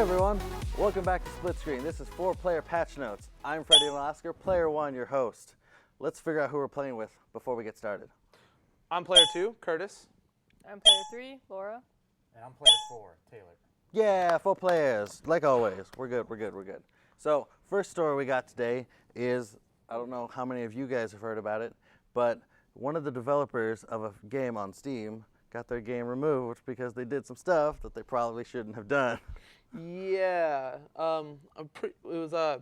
everyone, welcome back to Split Screen. This is 4-player patch notes. I'm Freddy Nolasco, player 1, your host. Let's figure out who we're playing with before we get started. I'm player 2, Curtis. I'm player 3, Laura. And I'm player 4, Taylor. Yeah, 4 players, like always. We're good. So, first story we got today is, I don't know how many of you guys have heard about it, but one of the developers of a game on Steam got their game removed because they did some stuff that they probably shouldn't have done. Yeah, it was a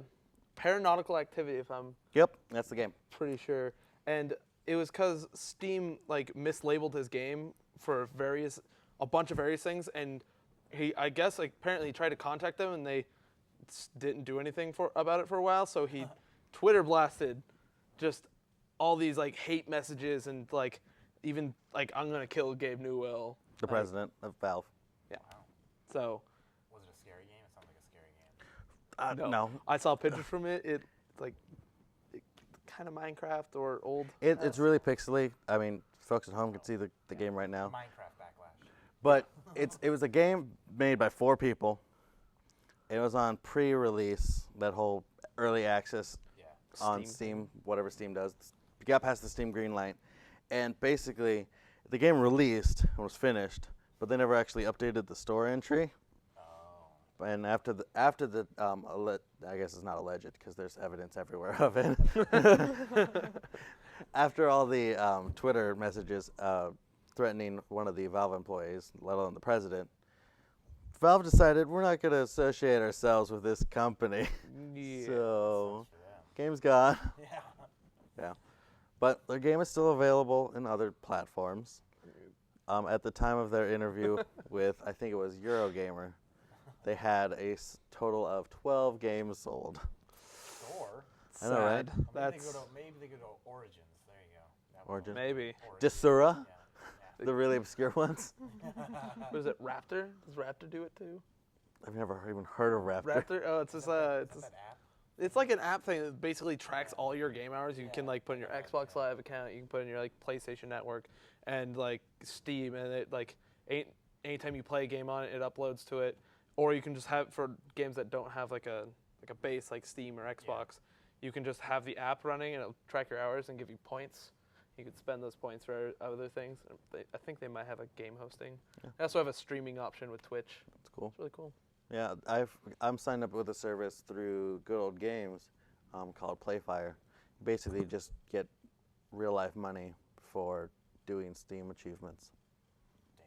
Paranautical Activity, if I'm Yep, that's the game. pretty sure, and it was because Steam mislabeled his game for a bunch of various things, and I guess apparently he tried to contact them and they didn't do anything about it for a while, so he Twitter blasted just all these hate messages and even I'm gonna kill Gabe Newell, The president of Valve. Yeah. So. Was it a scary game? It sounds like a scary game. No. I saw pictures from it. It's kind of Minecraft or old. It's really pixely. I mean, folks at home can see the game right now. Minecraft backlash. But it was a game made by 4 people. It was on pre-release, that whole early access on Steam, whatever Steam does. You got past the Steam green light. And basically, the game released and was finished, but they never actually updated the store entry. Oh. And after the I guess it's not alleged because there's evidence everywhere of it. After all the Twitter messages threatening one of the Valve employees, let alone the president, Valve decided we're not going to associate ourselves with this company. Yeah. So, game's gone. Yeah. Yeah. But their game is still available in other platforms. At the time of their interview with, I think it was Eurogamer, they had a total of 12 games sold. Or I know, right? maybe they go to Origins. There you go. Origins. Maybe. Desura, Yeah. the really obscure ones. What is it, Raptor? Does Raptor do it too? I've never even heard of Raptor. Raptor? Oh, it's just that app. it's like an app thing that basically tracks all your game hours. You can put in your Xbox Live account, you can put in your PlayStation Network and Steam, and it anytime you play a game on it, it uploads to it. Or you can just have, for games that don't have a base like Steam or Xbox, you can just have the app running and it'll track your hours and give you points. You could spend those points for other things. I think they might have a game hosting. Yeah. They also have a streaming option with Twitch. That's cool. It's really cool. Yeah, I'm signed up with a service through Good Old Games called Playfire. You basically just get real life money for doing Steam achievements.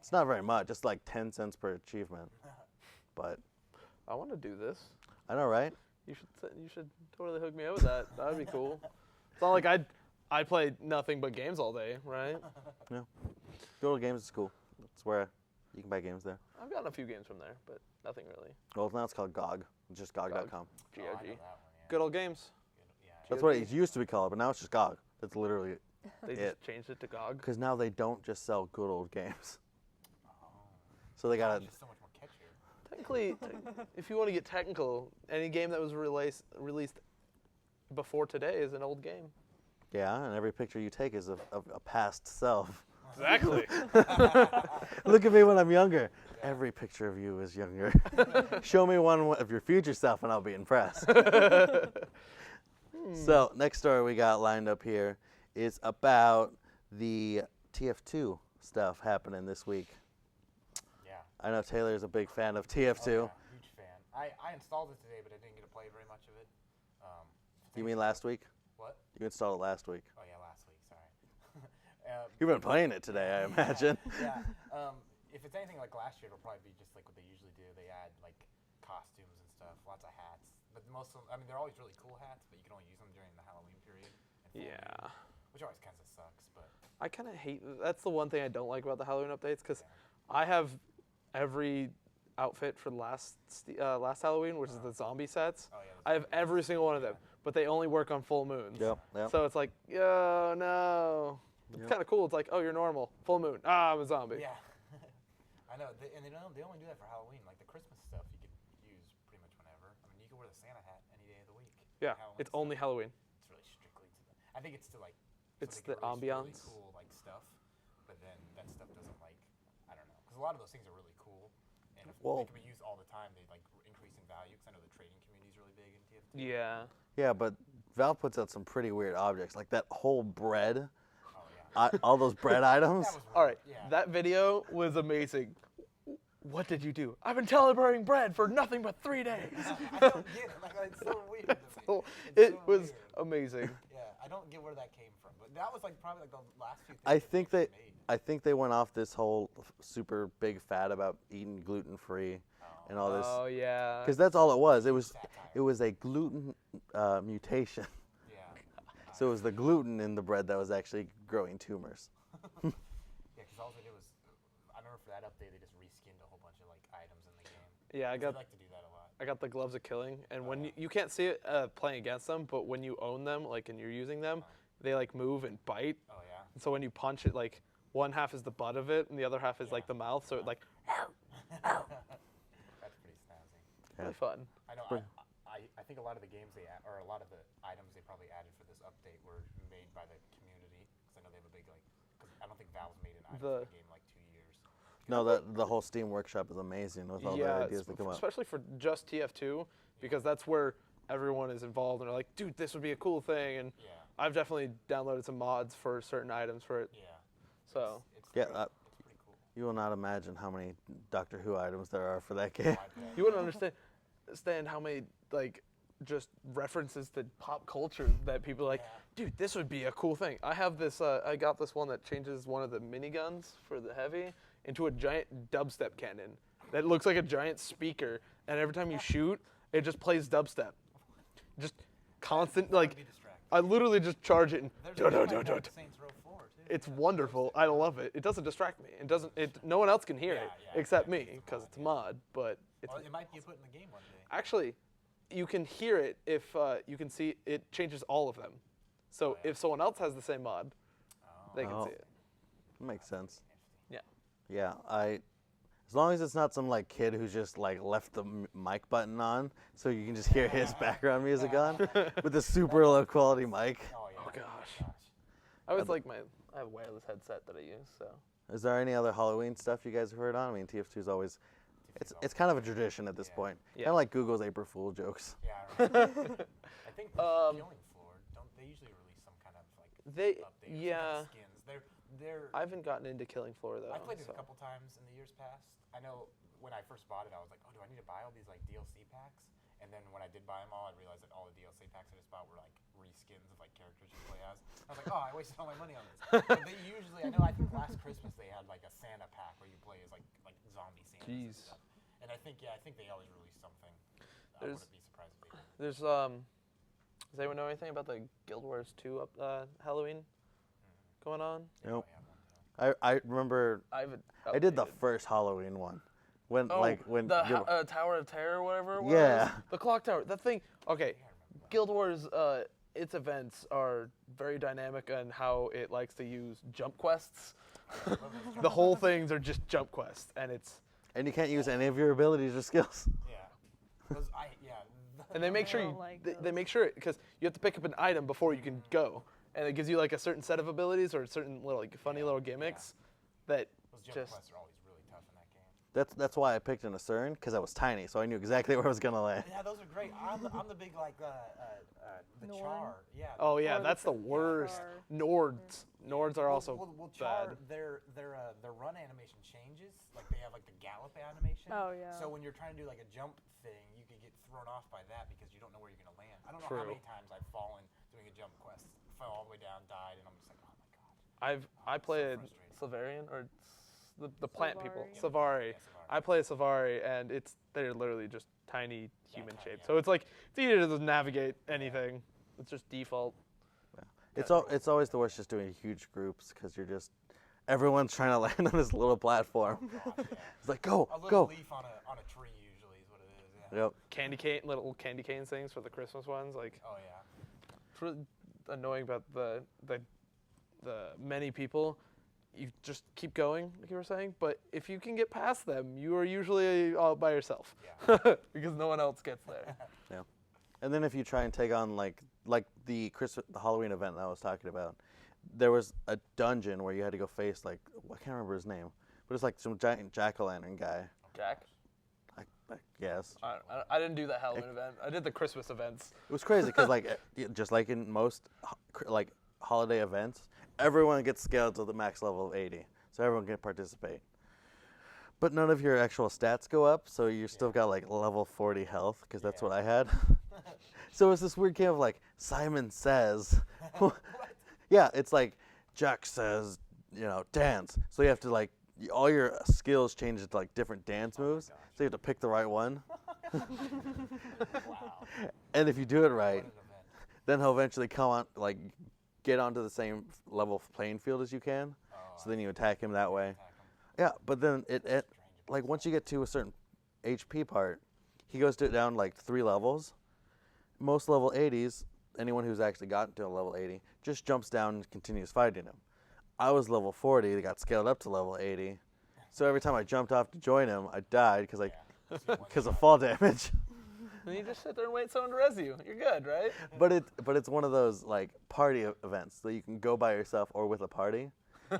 It's not very much, just 10 cents per achievement. But I want to do this. I know, right? You should totally hook me up with that. That would be cool. It's not like I play nothing but games all day, right? Yeah. Good Old Games is cool. That's where you can buy games there. I've gotten a few games from there, but nothing really. Well, now it's called GOG. It's just GOG.com. GOG. Oh, I know that one, yeah. Good old games. Yeah. That's what it used to be called, but now it's just GOG. That's literally They just changed it to GOG. because now they don't just sell good old games. So they got It's just so much more catchier. Technically, if you want to get technical, any game that was released before today is an old game. yeah, and every picture you take is of a past self. Exactly. Look at me when I'm younger. Every picture of you is younger. Show me one of your future self and I'll be impressed. So, next story we got lined up here is about the TF2 stuff happening this week. Yeah. I know Taylor's a big fan of TF2. Oh, yeah. Huge fan. I installed it today, but I didn't get to play very much of it. You mean last week? What? You installed it last week. Oh, yeah, last week. Sorry. You've been playing it today, I imagine. Yeah. If it's anything like last year, it'll probably be just like what they usually do. They add costumes and stuff, lots of hats. But most of them, they're always really cool hats, but you can only use them during the Halloween period. Yeah. Which always kind of sucks, but. I kind of hate. That's the one thing I don't like about the Halloween updates, because I have every outfit for last Halloween, which is the zombie sets. Oh, yeah, I have every single one of them, but they only work on full moons. Yep. So it's yo, no. It's kind of cool. It's oh, you're normal. Full moon. Ah, I'm a zombie. Yeah. I know. They only do that for Halloween. Like the Christmas stuff, you can use pretty much whenever. You can wear the Santa hat any day of the week. Yeah, Halloween it's stuff. only Halloween. It's really strictly to the. I think it's to It's they the can release ambiance. Really cool stuff, but then that stuff doesn't I don't know, because a lot of those things are really cool, and if Well- they can be used all the time, they increase value because I know the trading community is really big in TF2. Yeah. Yeah, but Valve puts out some pretty weird objects, like that whole bread, Oh yeah. all those bread items. That was weird. All right. Yeah. That video was amazing. What did you do? I've been celebrating bread for nothing but 3 days. I don't get it. Like, it's so weird. To me. So, It's it so was weird. amazing. Yeah, I don't get where that came from, but that was like probably like the last few things. I that think they they, made. I think they went off this whole super big fad about eating gluten-free and all this, Oh yeah. because that's all it was. It Satire. was a gluten mutation. Yeah. So it was the gluten in the bread that was actually growing tumors. Yeah, because all they did was, I remember for that update they just reskinned a whole bunch of like items in the game. Yeah, I They got like to do that a lot. I got the gloves of killing, and when you can't see it playing against them, but when you own them, like and you're using them, they like move and bite. Oh yeah. And so when you punch it, like one half is the butt of it, and the other half is like the mouth. So it like That's pretty snazzy. really fun. I know. I think a lot of the games or a lot of the items they probably added for this update were made by the community because I know they have a big like. Cause I don't think Valve's made an item for the game in like 2 years. No, the whole Steam Workshop is amazing with all the ideas that come up. Especially for just TF2, because that's where everyone is involved, and they're like, dude, this would be a cool thing, and Yeah. I've definitely downloaded some mods for certain items for it. Yeah. So It's Yeah, pretty, it's pretty cool. You will not imagine how many Doctor Who items there are for that game. you wouldn't understand how many like just references to pop culture that people are like, dude, this would be a cool thing. I have this. I got this one that changes one of the miniguns for the heavy into a giant dubstep cannon that looks like a giant speaker, and every time you shoot, it just plays dubstep. Just constant like. Be distracted. I literally just charge it and There's a game like dun-dun-dun-dun. that, Saints Row 4 too. It's wonderful. I love it. It doesn't distract me. It doesn't. It. No one else can hear it Yeah, except exactly. me because it's a mod. But it's Well, it might be put in the game one day. actually, you can hear it if you can see it changes all of them. So if someone else has the same mod, they can Oh. see it. Makes sense. Yeah. Yeah, as long as it's not some like kid who's just like left the mic button on, so you can just hear his background music on with a super low quality mic. Oh yeah. Oh gosh. I always like I have a wireless headset that I use. So Is there any other Halloween stuff you guys have heard on? I mean, TF2 is always, it's kind of a tradition at this point. Yeah. Kind of like Google's April Fool jokes. Yeah. Right. I think the Killing Floor don't they usually release some kind of like They update or some kind yeah. of skins. They're I haven't gotten into Killing Floor though. I played it so. a couple times in the years past. I know when I first bought it, I was like, oh, do I need to buy all these like DLC packs? And then when I did buy them all, I realized that all the DLC packs I just bought were like reskins of like characters you play as. I was like, oh, I wasted all my money on this. But they usually, I think last Christmas they had like a Santa pack where you play as like zombie Santas and Jeez. stuff. And I think they always release something. I There's- wouldn't be surprised if they did. There's Does anyone know anything about the Guild Wars 2 Halloween going on? Nope. I have one, too. I remember I did the updated. first Halloween one. When Oh, when the Guild- Tower of Terror, whatever it was. Yeah. The clock tower. That thing. Okay. Guild Wars, its events are very dynamic on how it likes to use jump quests. The whole things are just jump quests, and it's and you can't use any of your abilities or skills. Yeah. Those, and they make sure don't you like they those. make sure it because you have to pick up an item before you can go, and it gives you like a certain set of abilities or certain little like funny little gimmicks that those jump just quests are always really tough in that game. That's why I picked an Asern, because I was tiny, so I knew exactly where I was gonna land. Yeah, those are great. I'm the big like the Norn. Char. Yeah. oh yeah Or the that's the Char. worst. Nords are also well, Char, bad. their run animation changes. Like they have like the gallop animation. Oh, yeah. So when you're trying to do like a jump thing, you could get thrown off by that because you don't know where you're gonna land. I don't know how True. many times I've fallen doing a jump quest, fell all the way down, died, and I'm just like, oh my god. I played frustrating. Salvarian or the plant people Salvari. Savari. Yeah, Savari. I play a Savari and they're literally just tiny human tiny, shaped. yeah. So it's like it's easy to just navigate anything. It's just default. It's always the worst just doing huge groups, because you're just everyone's trying to land on this little platform. Gosh, yeah. It's like go A little go. leaf on a tree usually is what it is. Yeah. Yep. Candy cane, little candy cane things for the Christmas ones. Like Oh yeah. it's really annoying about the many people. You just keep going, like you were saying. But if you can get past them, you are usually all by yourself Yeah. because no one else gets there. Yeah. And then if you try and take on like the Halloween event that I was talking about, there was a dungeon where you had to go face like I can't remember his name, but it's like some giant jack-o'-lantern guy. Jack. I guess. I didn't do the Halloween event. I did the Christmas events. It was crazy because just like in most like holiday events, everyone gets scaled to the max level of 80, so everyone can participate. But none of your actual stats go up, so you still got like level 40 health, because that's what I had. So it's this weird game of like Simon Says. Yeah, it's like Jack says, dance. So you have to like all your skills change into like different dance moves. So you have to pick the right one. Wow. And if you do it right, What an event. then he'll eventually come on, like get onto the same level playing field as you can. So then you attack him that way. Attack 'em. Yeah, but then it like once you get to a certain HP part, he goes down like 3 levels. Most level 80s, anyone who's actually gotten to a level 80, just jumps down and continues fighting him. I was level 40, they got scaled up to level 80. So every time I jumped off to join him, I died because of fall damage. And you just sit there and wait someone to res you. You're good, right? But it's one of those like party events that you can go by yourself or with a party.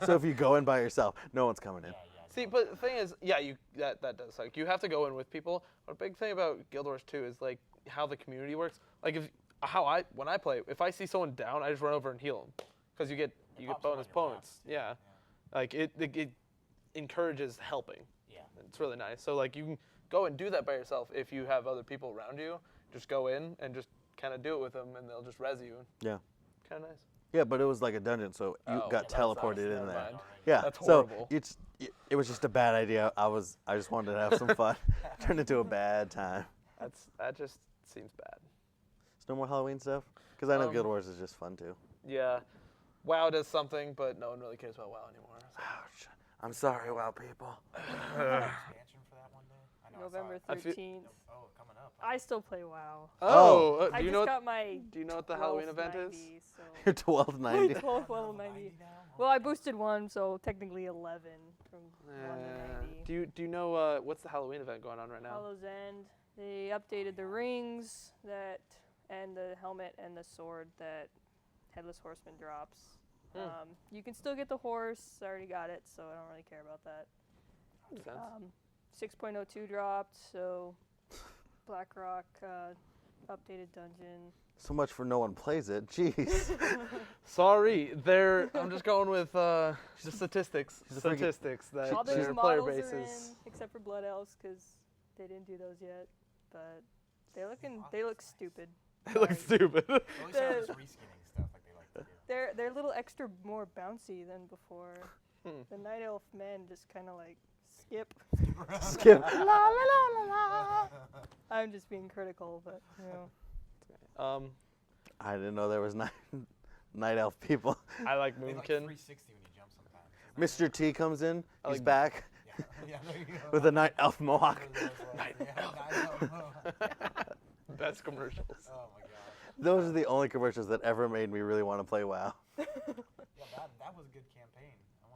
So if you go in by yourself, no one's coming in. See, but the thing is, yeah, that does suck. You have to go in with people. But a big thing about Guild Wars 2 is like how the community works. Like when I play, if I see someone down, I just run over and heal them, because you get bonus points. Yeah. Like it encourages helping. Yeah. It's really nice. So like you can go and do that by yourself if you have other people around you. Just go in and just kind of do it with them, and they'll just res you. Yeah. Kind of nice. Yeah, but it was like a dungeon, so you got teleported in never there. mind. Yeah, That's so horrible. it was just a bad idea. I just wanted to have some fun. Turned into a bad time. That just seems bad. There's no more Halloween stuff? Because I know Guild Wars is just fun too. Yeah. WoW does something, but no one really cares about WoW anymore. So. Ouch. I'm sorry, WoW people. Expansion for that one day? I know I saw November it. 13th. Oh, coming up. I still play WoW. Oh. I Do you just know? got my Do you know what the Halloween event is? 1290, so You're 1290. 12th level 90. Well, I boosted 1, so technically 11 from 1 to 90. Do you know what's the Halloween event going on right now? Hallow's End. They updated the rings and the helmet and the sword that Headless Horseman drops. You can still get the horse. I already got it, so I don't really care about that. Makes sense. 6.02 dropped, so Blackrock updated dungeon. So much for no one plays it. Jeez. Sorry, I'm just going with the statistics. Statistics that All those their player models base are is. in, except for Blood Elves, because they didn't do those yet. But they look stupid. They look stupid. At least they have this reskinning stuff like they like to do. They're a little extra more bouncy than before. The Night Elf men just kind of like skip. Skip. La la la la la. I'm just being critical, but I didn't know there was night elf people. I like They like Moonkin. 360 when you jump sometimes. Mr. T comes in. I He's like- back Yeah, there you go. with a night elf mohawk. Night elf. Best commercials. Oh my god. Those are the only commercials that ever made me really want to play WoW. Yeah, that was a good campaign.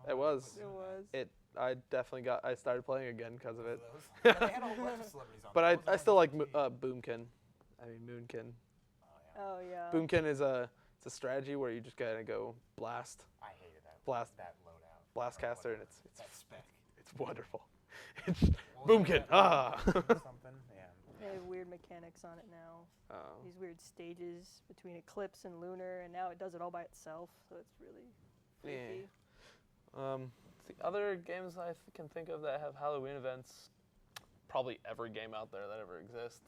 It was. it was. I definitely I started playing again because of it. Yeah, they had a whole bunch of celebrities on But there. What I was still the like one with Boomkin. Moonkin. Oh yeah. Boomkin is it's a strategy where you just gotta go blast I hated that. Blast- that loadout. blast Or caster, and whatever. it's that spec. it's wonderful. It's What was Boomkin. it? Something. Yeah. They have weird mechanics on it now. Oh. These weird stages between Eclipse and Lunar, and now it does it all by itself, so it's really freaky. The other games I can think of that have Halloween events, probably every game out there that ever exists.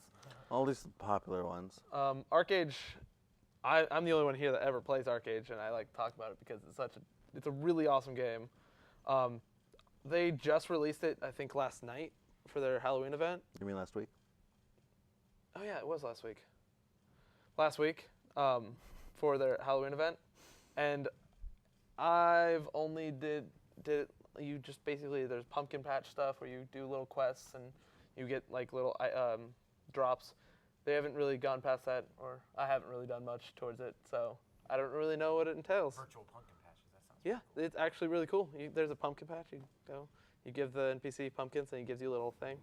All these popular ones. Arcade, I'm the only one here that ever plays Arcade, and I like to talk about it because it's a really awesome game. They just released it, I think, last night for their Halloween event. You mean last week? Oh yeah, it was last week. Last week, for their Halloween event, and I've only did it. You just basically there's pumpkin patch stuff where you do little quests and you get like little drops. They haven't really gone past that, or I haven't really done much towards it, so I don't really know what it entails. Virtual pumpkin patches. That sounds. Yeah, it's actually really cool. There's a pumpkin patch. You go, you give the NPC pumpkins, and he gives you a little thing.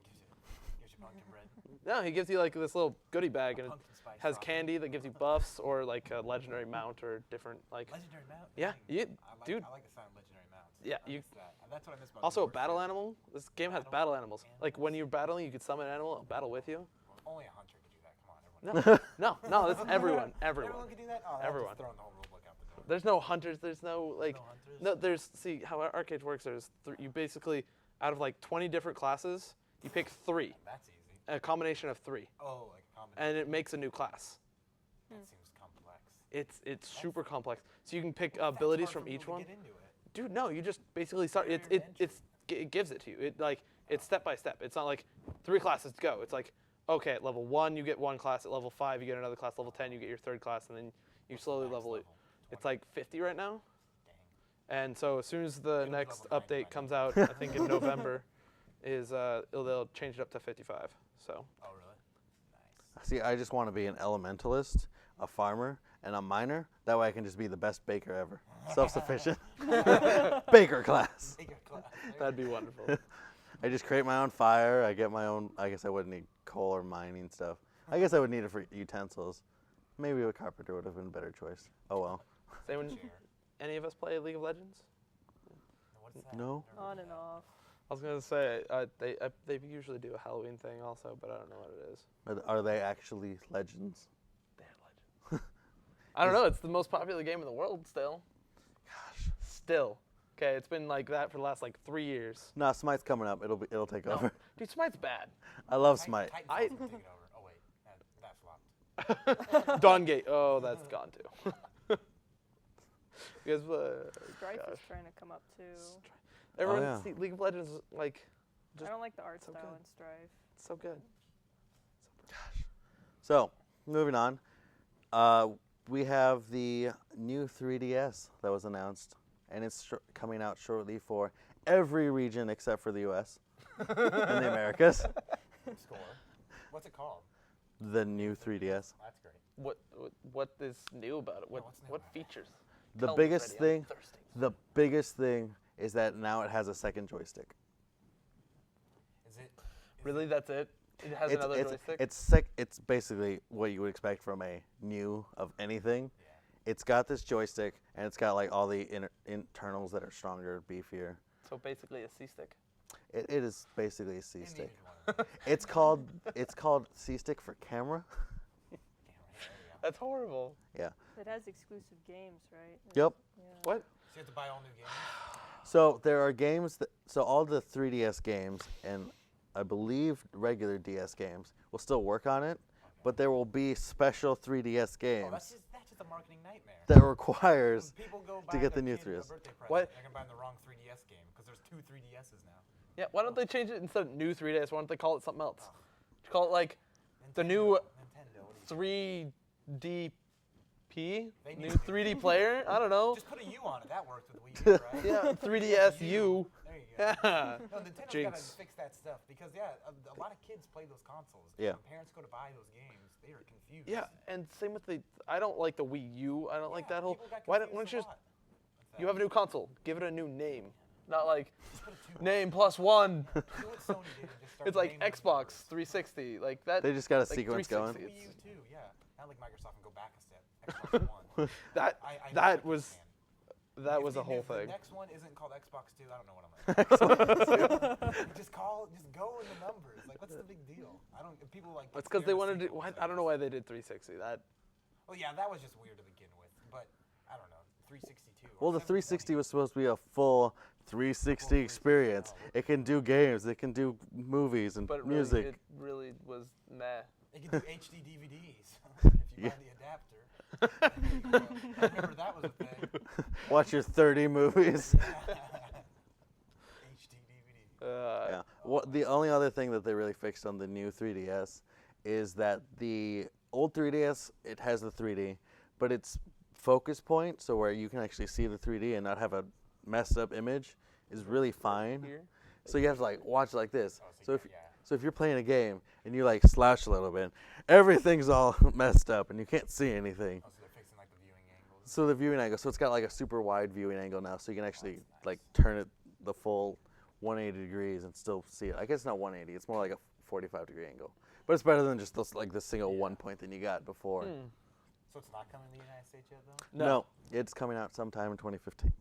Gives you pumpkin bread. No, he gives you like this little goodie bag, and it Pumpkin spice has frosting. candy that gives you buffs or like a legendary mount or different like. Legendary mount. Yeah, Dang. dude. I like the sound of legendary mounts. Yeah, I you- miss that. That's what I miss about. Also, a the battle Warfare. animal. This game has battle animals. Like when you're battling, you could summon an animal, it'll battle with you. Only a hunter could do that. Come on, everyone. No, that's everyone. Everyone can do that. Oh, Everyone. Just throwing the whole rule book out the door. There's no hunters. There's no like. no hunters? No, there's see how arcade works. There's you basically out of like 20 different classes, you pick 3, That's easy. a combination of 3, Oh, like a combination. and it makes a new class. That seems complex. It's super complex. So you can pick abilities That's hard from for each people one. to get into it. Dude, no, you just basically start. It gives it to you. It's step by step. It's not like 3 classes to go. It's like okay, at level 1 you get 1 class. At level 5 you get another class. Level 10 you get your 3rd class, and then you slowly Max level it. level? It's like 50 right now. Dang. And so as soon as the It'll next level 90 by update comes out, I think in November, they'll change it up to 55. So Oh, really? Nice. See, I just want to be an elementalist, a farmer, and a miner. That way I can just be the best baker ever. Self-sufficient. Baker class. Take a class. that'd be wonderful. I just create my own fire. I get my own. I guess I wouldn't need coal or mining stuff. I guess I would need it for utensils. Maybe a carpenter would have been a better choice. Oh well. Say when Share. any of us play League of Legends? What's that? No. On and off. I was gonna say they usually do a Halloween thing also, but I don't know what it is. Are they actually legends? They're legends. I don't know. It's the most popular game in the world still. Gosh. Still. Okay, it's been like that for the last like 3 years. No, Smite's coming up. It'll take No. over. Dude, Smite's bad. I love Smite. Titanfall's I- gonna take it over. Oh wait, that flopped. Dawngate. Oh, that's gone too. Because Strife gosh. is trying to come up too. everyone yeah. see League of Legends like I don't like the art so style good. in Strife. it's so good. So moving on, we have the new 3DS that was announced, and it's coming out shortly for every region except for the U.S. and the Americas. Score. What's it called? The new 3DS. That's great. What is new about it? What what's new what about it? features? The Tell me, biggest Freddie, I'm thing, thirsty. the biggest thing is that now it has a second joystick. Is it? Really, that's it? It has It's another joystick. it's basically what you would expect from a new of anything. Yeah. It's got this joystick and it's got like all the internals that are stronger, beefier. So basically a C stick. It is basically a C They stick. needed one. It's called C stick for camera. There we go. That's horrible. Yeah. It has exclusive games, right? Yep. Yeah. What? So you have to buy all new games. So there are games so all the 3DS games and I believe regular DS games will still work on it, but there will be special 3DS Oh, games that's just a marketing nightmare. that requires When people go to buy get their the new kid a 3DS. birthday present, What? they're gonna buy the wrong 3DS game because there's 2 3DSs now. Yeah. Why don't they change it instead of new 3DS? Why don't they call it something else? Call it like the new Nintendo. What do you 3DP, They new need to- 3D player. I don't know. Just put a U on it. That works with Wii U, right? Yeah, 3DSU. There you go. Yeah. No, Nintendo's gotta Jinx. fix that stuff because a lot of kids play those consoles. Yeah. When parents go to buy those games, they are confused. Yeah, and same with the. I don't like the Wii U. I don't like Yeah, that whole. people got Why don't confused you a just? lot with You that. have a new console. Give it a new name. Not like Just put a 2 name plus one. Do what Sony did and just start It's like naming them Xbox numbers. 360. Like that. They just got a like sequence 360. going. Wii U It's- too, yeah. Not like Microsoft can go back a step. Xbox One. That I that don't was understand. that If was a the- whole if the thing. next one isn't called Xbox 2. I don't know what I'm like. just go in the numbers. Like, what's the big deal? I don't. If people like. It's because they compare wanted to. sequels, I don't know why they did 360. That. Well, yeah, that was just weird to begin with, but I don't know. 362. or Well, the 360 720. was supposed to be a full 360 experience. It can do games, it can do movies and But music. it really was meh. They could do HD DVDs if you Yeah. buy the adapter. I remember that was a thing. Watch your 30 movies. HD DVD. Yeah. What the only other thing that they really fixed on the new 3DS is that the old 3DS, it has the 3D, but its focus point, so where you can actually see the 3D and not have a messed up image, is really fine. Here. So you have to like watch like this. Oh, So if yeah. so if you're playing a game and you like slouch a little bit, everything's all messed up and you can't see anything. Oh, so they're fixing like the viewing angles. So the viewing angle, so it's got like a super wide viewing angle now, so you can actually like turn it the full 180 degrees and still see it. I guess it's not 180, it's more like a 45-degree angle. But it's better than just the single 1 point that you got before. So it's not coming to the United States yet, though? No, it's coming out sometime in 2015.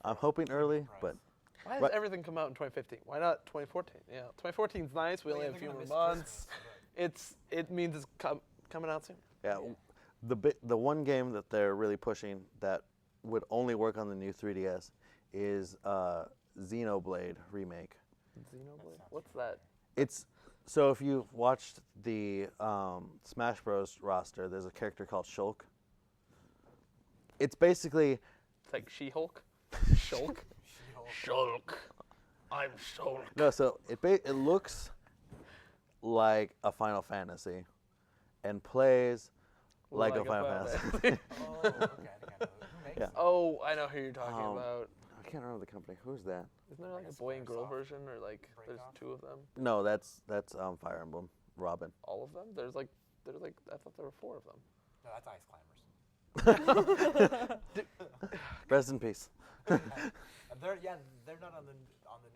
I'm hoping early, but Why does everything come out in 2015? Why not 2014? Yeah, 2014 is nice. We only have a few more months. It means it's coming out soon. yeah, the one game that they're really pushing that would only work on the new 3DS is Xenoblade Remake. Xenoblade? What's that? It's so if you've watched the Smash Bros. Roster, there's a character called Shulk. It's basically It's like She-Hulk? Shulk? Shulk. I'm Shulk. no. So it looks like a Final Fantasy, and plays like a Final Fantasy. Oh, okay. I think I know. Who makes Yeah. it? Oh, I know who you're talking about. I can't remember the company. Who's that? Isn't there like a boy and girl Squaresoft. version, or like there's Breakoff? 2 of them? No, that's Fire Emblem. Robin. All of them? There's like I thought there were 4 of them. No, that's Ice Climbers. Rest in peace. They're not on the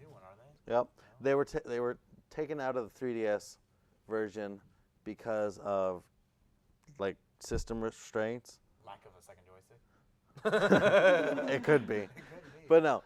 new one, are they? Yep. They were taken out of the 3DS version because of like system restraints. Lack of a second joystick. It could be, It could be. but no.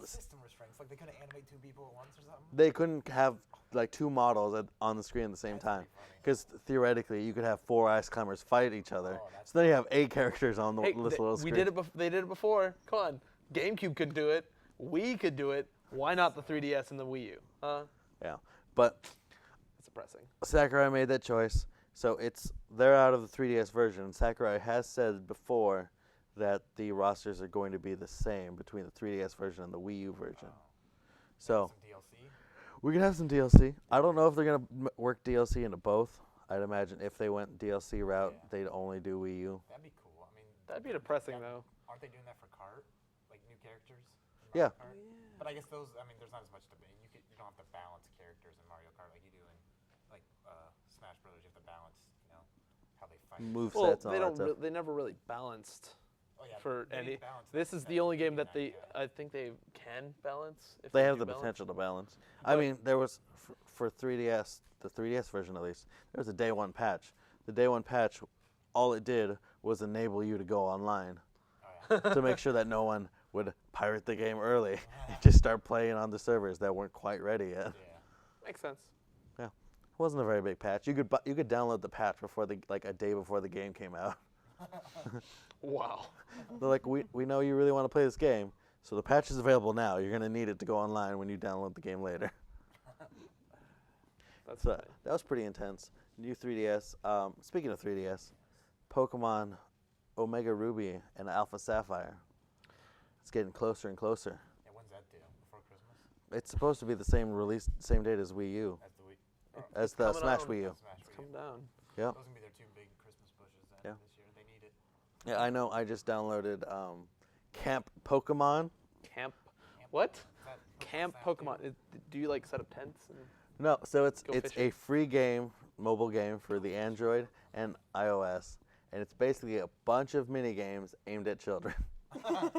System restraints, like they couldn't animate 2 people at once or something. They couldn't have like 2 models on the screen at the same That's time, pretty funny. because theoretically you could have 4 ice climbers fight each other. Oh, that's So then you have 8 characters on Hey, this little screen. they did it before. Come on. GameCube could do it. Wii could do it. Why not the 3DS and the Wii U? Huh? Yeah, but That's depressing. Sakurai made that choice, so they're out of the 3DS version. Sakurai has said before that the rosters are going to be the same between the 3DS version and the Wii U version. So Some DLC. we can have some DLC. I don't know if they're gonna work DLC into both. I'd imagine if they went DLC route, Yeah. they'd only do Wii U. That'd be cool. I mean, That'd be depressing though. aren't they doing that for Kart? Like new characters? in Yeah. Mario Kart? But I guess those. I mean, there's not as much debate. You don't have to balance characters in Mario Kart like you do in like Smash Brothers. You have to balance, how they fight. Movesets Well, and they all that don't. stuff. They never really balanced Oh yeah. for they any. didn't balance This that. is the only game that Yeah, they. I think they can balance. If They have do the balance. potential to balance. I But- mean, there was for 3DS, the 3DS version at least, there was a day 1 patch. The day 1 patch, all it did was enable you to go online Oh, yeah. to make sure that no one would pirate the game early and just start playing on the servers that weren't quite ready yet. Yeah. Makes sense. It wasn't a very big patch. You could download the patch before a day before the game came out. Wow. They're like, we know you really want to play this game, so the patch is available now. You're gonna need it to go online when you download the game later. That's So funny. that was pretty intense. New 3DS. Speaking of 3DS, Pokemon Omega Ruby and Alpha Sapphire. It's getting closer and closer. Yeah. When's that due? Before Christmas? It's supposed to be the same date as Wii U, That's the week. as the coming Smash on. Wii U. Smash It's Wii come U. down. Yep. Those are gonna be their 2 big Christmas pushes then Yeah. this year. They need it. Yeah, I know. I just downloaded Camp Pokemon. Camp. What? Is that Camp Snap too? Pokemon. Do you like set up tents? And No, so it's Go a fishing. free game, mobile game for the Android and iOS, and it's basically a bunch of mini games aimed at children. man.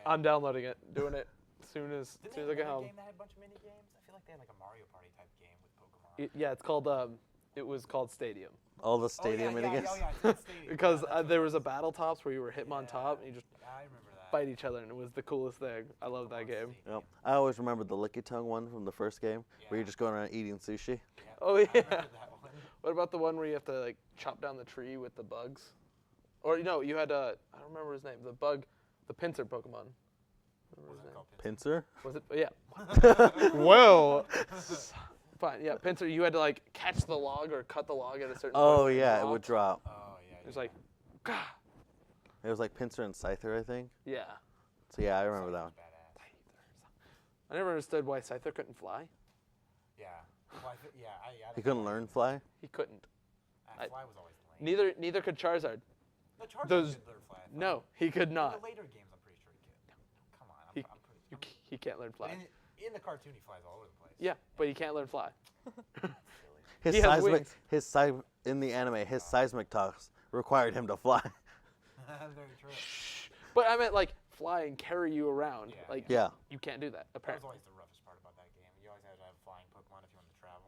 I'm downloading it, doing it as soon as Didn't I they get have home. a game that had a bunch of mini games? I feel like they had like a Mario Party type game with Pokemon. Yeah, it's called. It was called Stadium All the stadium mini games. Oh yeah, it's Stadium. because Yeah, that's there what was it a battle tops where you were Hitmon top and you just I remember that. fight each other, and it was the coolest thing. I love that game. Yep. I always remember the Licky Tongue one from the first game, where Yeah. you're just going around eating sushi. Yeah, Oh, I yeah. remember that one. What about the one where you have to like chop down the tree with the bugs? Or you had I don't remember his name. The bug, the pincer Pokemon. Remember Was his it name? called Pincer? Was it? Yeah. Well. Fine. Yeah, pincer. You had to like catch the log or cut the log at a certain point. Oh and yeah, it drop. would drop. Oh yeah. It was like, Gah! It was like Pincer and Scyther, I think. Yeah. So yeah, I remember that one. I never understood why Scyther couldn't fly. Yeah. Well, yeah. He couldn't learn fly. He couldn't. Fly was always lame. Neither could Charizard. No, Charizard those- did learn fly. I thought. No, he could In not. the later games, I'm pretty sure he could. Come on, He- I'm pretty. He can't learn But fly. in the cartoon, he flies all over the place. Yeah, but he can't learn fly. His He has seismic, wings. in the anime, his seismic toss required him to fly. Very true. But I meant like fly and carry you around. Yeah, Like yeah. you can't do that That was apparently. always the roughest part about that game. You always had to have flying Pokemon if you wanted to travel.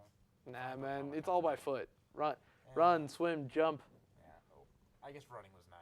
Nah, man, it's all by foot. Run, swim, jump. Yeah. Oh, I guess running was nice.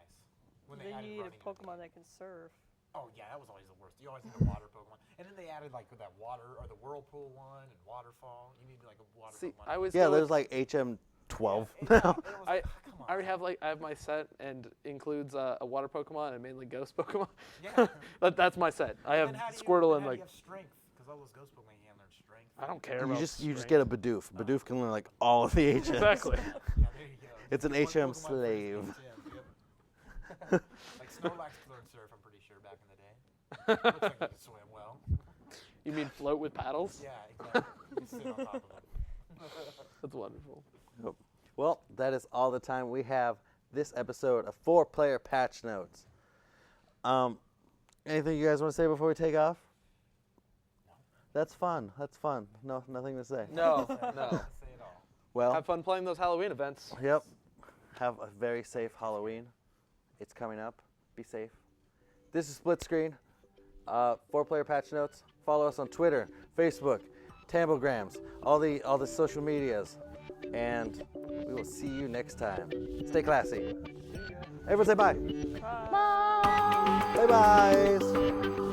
When they Then added you need a running to the Pokemon game. that can surf. Oh yeah, that was always the worst. You always need a water Pokemon. And then they added like that water or the whirlpool one and waterfall. You need like a water See, Pokemon. I was Yeah, go there's with- like HM12 Yeah, now. it was I like, come on. I already have I have my set and includes a water Pokemon and mainly ghost Pokemon. Yeah. That's my set. I have Then how do you- Squirtle then and how do like you have strength because all those ghost Pokemon you can't learn strength. I don't care You about just get a Bidoof. Bidoof can learn like all of the HMs. Exactly. Yeah, there you go. It's an One HM Pokemon for each slave. HM, yep. Like Snorlax could learn surf, I'm pretty sure, back in the day. Looks like he could swim well. You mean float with paddles? Yeah, exactly. You sit on top of it. That's wonderful. Well, that is all the time we have this episode of 4-Player Patch Notes. Anything you guys want to say before we take off? No. That's fun. That's fun. No, nothing to say. No, Say no. it all. Well, Have fun playing those Halloween events. yep. Have a very safe Halloween. It's coming up. Be safe. This is Split Screen. 4-Player Patch Notes. Follow us on Twitter, Facebook, Tamblegrams, all the social medias. And we will see you next time. Stay classy. Everyone say bye. Bye. Bye-byes.